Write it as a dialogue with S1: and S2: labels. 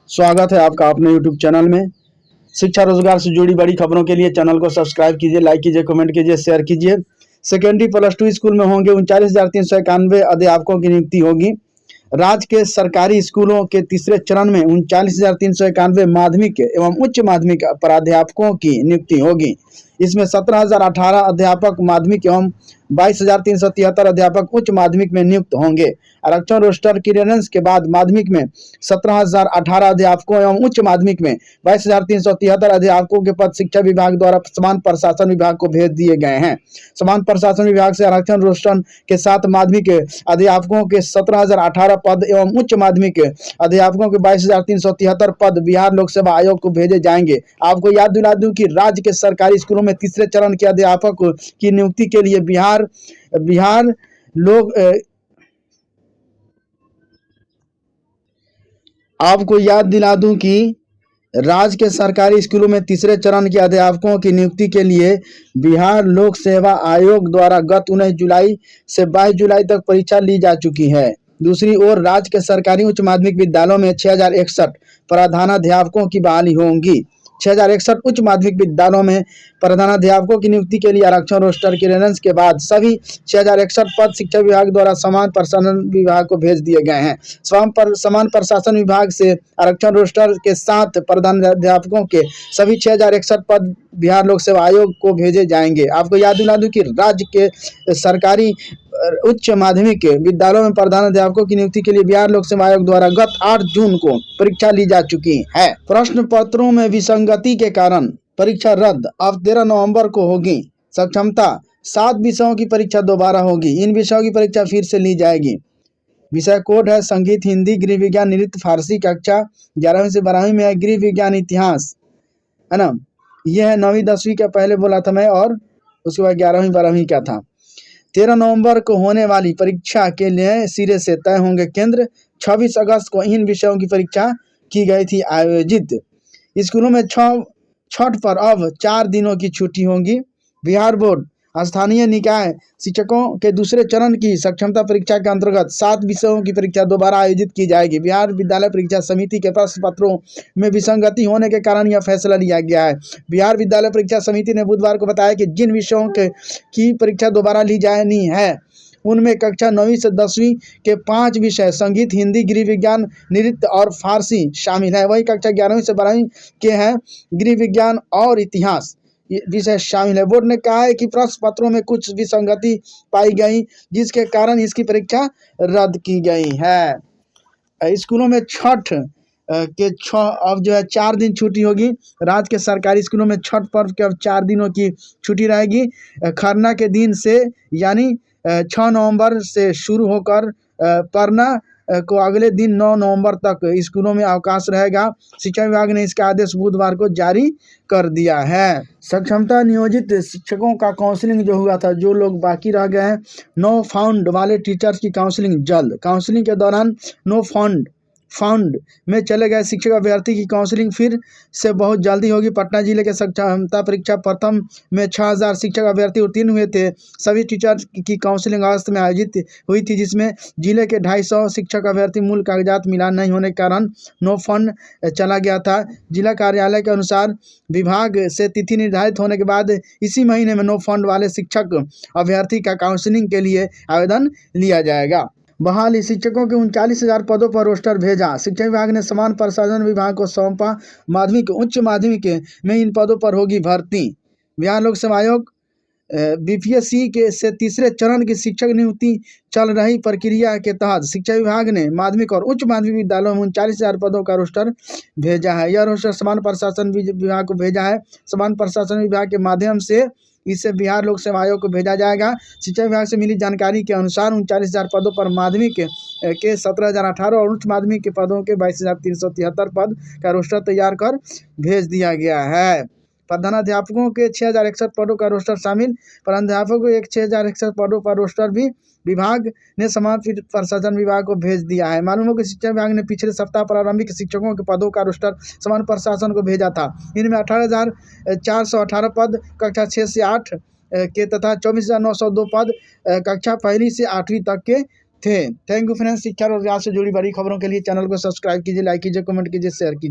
S1: स्वागत है आपका अपने YouTube चैनल में। शिक्षा रोजगार से जुड़ी बड़ी खबरों के लिए चैनल को सब्सक्राइब कीजिए, लाइक कीजिए, कमेंट कीजिए, शेयर कीजिए। सेकेंडरी प्लस टू स्कूल में होंगे 39,391 अध्यापकों की नियुक्ति होगी। राज्य के सरकारी स्कूलों के तीसरे चरण में 39,391 माध्यमिक एवं उच्च माध्यमिक प्राध्यापकों की नियुक्ति होगी। इसमें 17,018 अध्यापक माध्यमिक एवं 22,373 अध्यापक उच्च माध्यमिक में नियुक्त होंगे। आरक्षण रोस्टर क्लियरेंस के बाद माध्यमिक में 17,018 अध्यापकों एवं उच्च माध्यमिक में 22,373 अध्यापकों के पद शिक्षा विभाग द्वारा समान प्रशासन विभाग को भेज दिए गए हैं। समान प्रशासन विभाग से आरक्षण रोस्टर के साथ माध्यमिक अध्यापकों के 17,018 पद एवं उच्च माध्यमिक अध्यापकों के 22,373 पद बिहार लोक सेवा आयोग को भेजे जाएंगे। आपको याद दिला दूं कि राज्य के सरकारी स्कूलों में तीसरे चरण के अध्यापक की नियुक्ति के लिए आपको याद दिला दूं कि राज्य के सरकारी स्कूलों में तीसरे चरण के अध्यापकों की नियुक्ति के लिए बिहार लोक सेवा आयोग द्वारा गत 19 जुलाई से 22 जुलाई तक परीक्षा ली जा चुकी है। दूसरी ओर राज्य के सरकारी उच्च माध्यमिक विद्यालयों में 6,061 प्रधानाध्यापकों की बहाली होंगी। 6,061 उच्च माध्यमिक विद्यालयों में प्रधानाध्यापकों की नियुक्ति के लिए आरक्षण रोस्टर क्लियरेंस के बाद सभी 6,061 पद शिक्षा विभाग द्वारा समान प्रशासन विभाग को भेज दिए गए हैं। समान प्रशासन विभाग से आरक्षण रोस्टर के साथ प्रधानाध्यापकों के सभी 6,061 पद बिहार लोक सेवा आयोग को भेजे जाएंगे। आपको याद दिला दूं कि राज्य के सरकारी उच्च माध्यमिक विद्यालयों में प्रधानाध्यापकों की नियुक्ति के लिए बिहार लोक सेवा आयोग द्वारा गत 8 जून को परीक्षा ली जा चुकी है। प्रश्न पत्रों में विसंगति के कारण परीक्षा रद्द अब 13 नवंबर को होगी। सक्षमता 7 विषयों की परीक्षा दोबारा होगी। इन विषयों की परीक्षा फिर से ली जाएगी। विषय कोड है संगीत, हिंदी, गृह विज्ञान, नृत्य, फारसी। कक्षा 11वीं से 12वीं में है गृह विज्ञान, इतिहास, है ना। यह है 9वीं 10वीं का पहले बोला था मैं, और उसके बाद 11वीं 12वीं का था। 13 नवंबर को होने वाली परीक्षा के लिए सिरे से तय होंगे केंद्र। 26 अगस्त को इन विषयों की परीक्षा की गई थी आयोजित। स्कूलों में छठ पर अब 4 दिनों की छुट्टी होगी। बिहार बोर्ड स्थानीय निकाय शिक्षकों के दूसरे चरण की सक्षमता परीक्षा के अंतर्गत 7 विषयों की परीक्षा दोबारा आयोजित की जाएगी। बिहार विद्यालय परीक्षा समिति के प्रश्न पत्रों में विसंगति होने के कारण यह फैसला लिया गया है। बिहार विद्यालय परीक्षा समिति ने बुधवार को बताया कि जिन विषयों की परीक्षा दोबारा ली जानी है उनमें कक्षा 9वीं से 10वीं के 5 विषय संगीत, हिंदी, गृह विज्ञान, नृत्य और फारसी शामिल है। वही कक्षा 11वीं से 12वीं के हैं गृह विज्ञान और इतिहास विषय शामिल है। बोर्ड ने कहा है कि प्रश्न पत्रों में कुछ विसंगति पाई गई, जिसके कारण इसकी परीक्षा रद्द की गई है। स्कूलों में छठ के अब जो है 4 दिन छुट्टी होगी। राज्य के सरकारी स्कूलों में छठ पर्व के अब 4 दिनों की छुट्टी रहेगी। खरना के दिन से यानी 6 नवंबर से शुरू होकर परना को अगले दिन 9 नवंबर तक स्कूलों में अवकाश रहेगा। शिक्षा विभाग ने इसका आदेश बुधवार को जारी कर दिया है। सक्षमता नियोजित शिक्षकों का काउंसलिंग जो हुआ था, जो लोग बाकी रह गए हैं, नो फाउंड वाले टीचर्स की काउंसलिंग जल्द। काउंसलिंग के दौरान नो फाउंड में चले गए शिक्षक अभ्यर्थी की काउंसलिंग फिर से बहुत जल्दी होगी। पटना जिले के सक्षमता परीक्षा प्रथम में 6,000 शिक्षक अभ्यर्थी उत्तीर्ण हुए थे। सभी टीचर की काउंसलिंग अगस्त में आयोजित हुई थी, जिसमें जिले के 250 शिक्षक अभ्यर्थी मूल कागजात मिलान नहीं होने के कारण नो फंड चला गया था। जिला कार्यालय के अनुसार विभाग से तिथि निर्धारित होने के बाद इसी महीने में नो फंड वाले शिक्षक अभ्यर्थी का काउंसलिंग के लिए आवेदन लिया जाएगा। बहाली शिक्षकों के 39,000 पदों पर रोस्टर भेजा। शिक्षा विभाग ने समान प्रशासन विभाग को सौंपा। माध्यमिक उच्च माध्यमिक में इन पदों पर होगी भर्ती। बिहार लोक सेवा आयोग बीपीएससी के से तीसरे चरण की शिक्षक नियुक्ति चल रही प्रक्रिया के तहत शिक्षा विभाग ने माध्यमिक और उच्च माध्यमिक विद्यालयों में 39,000 पदों का रोस्टर भेजा है। यह रोस्टर समान प्रशासन विभाग को भेजा है। समान प्रशासन विभाग के माध्यम से इसे बिहार लोक सेवा आयोग को भेजा जाएगा। शिक्षा विभाग से मिली जानकारी के अनुसार 39,000 पदों पर माध्यमिक के 17,018 और उच्च माध्यमिक के पदों के 22,373 पद का रोस्टर तैयार कर भेज दिया गया है। प्रधानाध्यापकों के 6,061 पदों का रोस्टर शामिल। प्रधानाध्यापकों को 6,061 पदों पर रोस्टर भी विभाग ने समान प्रशासन विभाग को भेज दिया है। मालूम हो कि शिक्षा विभाग ने पिछले सप्ताह प्रारंभिक शिक्षकों के पदों का रोस्टर समान प्रशासन को भेजा था। इनमें 18,418 पद कक्षा 6 से 8 के तथा 24,902 पद कक्षा 1 से 8वीं तक के थे। Thank you friends. शिक्षा और रोजगार से जुड़ी बड़ी खबरों के लिए चैनल को सब्सक्राइब कीजिए, लाइक कीजिए, कमेंट कीजिए, शेयर कीजिए।